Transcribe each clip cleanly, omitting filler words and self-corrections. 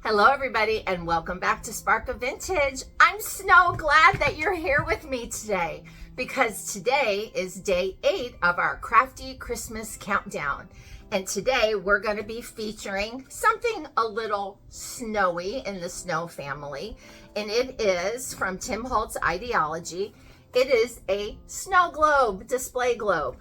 Hello everybody and welcome back to SparkofVintage. I'm so glad that you're here with me today because today is day 8 of our Crafty Christmas Countdown. And today we're going to be featuring something a little snowy in the snow family. And it is from Tim Holtz's Ideology. It is a snow globe, display globe.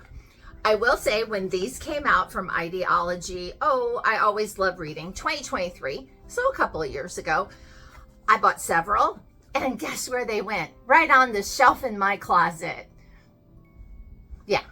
I will say when these came out from Ideology, I always love reading, 2023, so a couple of years ago, I bought several, and guess where they went? Right on the shelf in my closet. Yeah.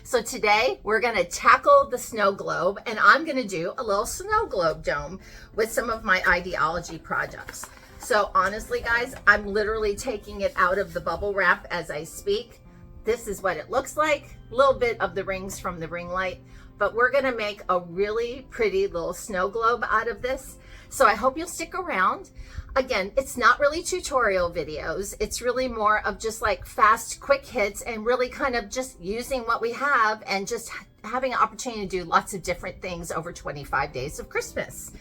So today we're going to tackle the snow globe, and I'm going to do a little snow globe dome with some of my Ideology projects. So honestly, guys, I'm literally taking it out of the bubble wrap as I speak. This is what it looks like, a little bit of the rings from the ring light, but we're gonna make a really pretty little snow globe out of this. So I hope you'll stick around. Again, it's not really tutorial videos. It's really more of just like fast, quick hits and really kind of just using what we have and just having an opportunity to do lots of different things over 25 days of Christmas.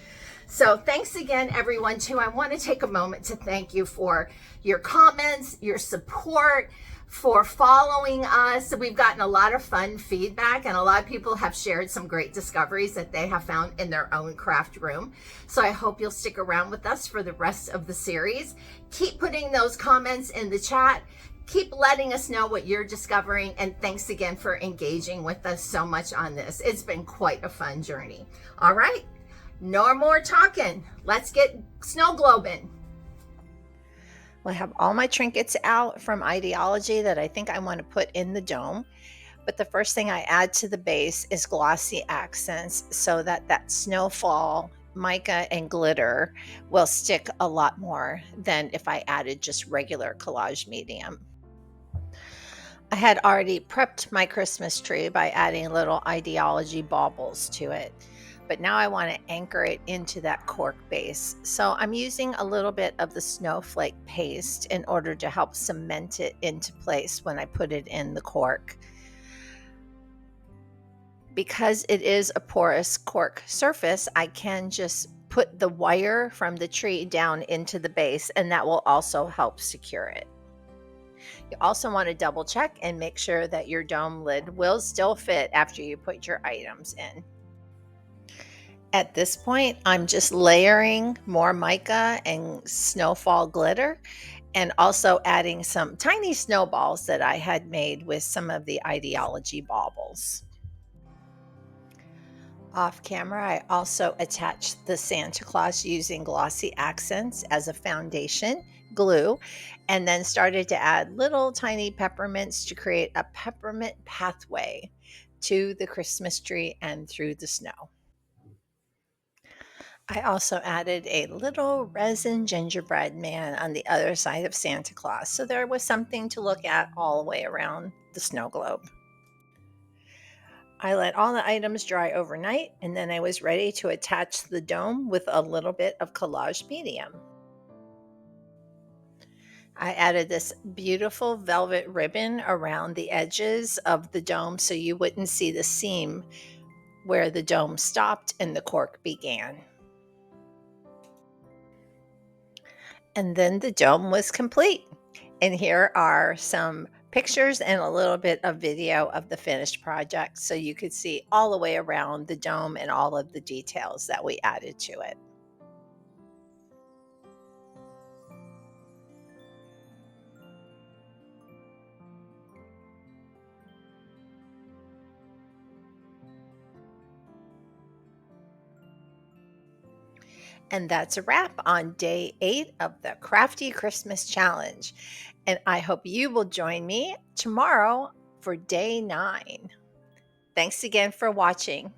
So thanks again, everyone, too. I want to take a moment to thank you for your comments, your support, for following us. We've gotten a lot of fun feedback and a lot of people have shared some great discoveries that they have found in their own craft room. So I hope you'll stick around with us for the rest of the series. Keep putting those comments in the chat. Keep letting us know what you're discovering, and thanks again for engaging with us so much on this. It's been quite a fun journey. All right, no more talking. Let's get snow globing. Well, I have all my trinkets out from Ideology that I think I want to put in the dome. But the first thing I add to the base is glossy accents so that that snowfall, mica, and glitter will stick a lot more than if I added just regular collage medium. I had already prepped my Christmas tree by adding little Ideology baubles to it. But now I want to anchor it into that cork base. So I'm using a little bit of the snowflake paste in order to help cement it into place when I put it in the cork. Because it is a porous cork surface, I can just put the wire from the tree down into the base, and that will also help secure it. You also want to double check and make sure that your dome lid will still fit after you put your items in. At this point, I'm just layering more mica and snowfall glitter and also adding some tiny snowballs that I had made with some of the Ideology baubles. Off camera, I also attached the Santa Claus using glossy accents as a foundation glue, and then started to add little tiny peppermints to create a peppermint pathway to the Christmas tree and through the snow. I also added a little resin gingerbread man on the other side of Santa Claus, so there was something to look at all the way around the snow globe. I let all the items dry overnight, and then I was ready to attach the dome with a little bit of collage medium. I added this beautiful velvet ribbon around the edges of the dome so you wouldn't see the seam where the dome stopped and the cork began. And then the dome was complete. And here are some pictures and a little bit of video of the finished project so you could see all the way around the dome and all of the details that we added to it. And that's a wrap on day 8 of the Crafty Christmas Challenge. And I hope you will join me tomorrow for day 9. Thanks again for watching.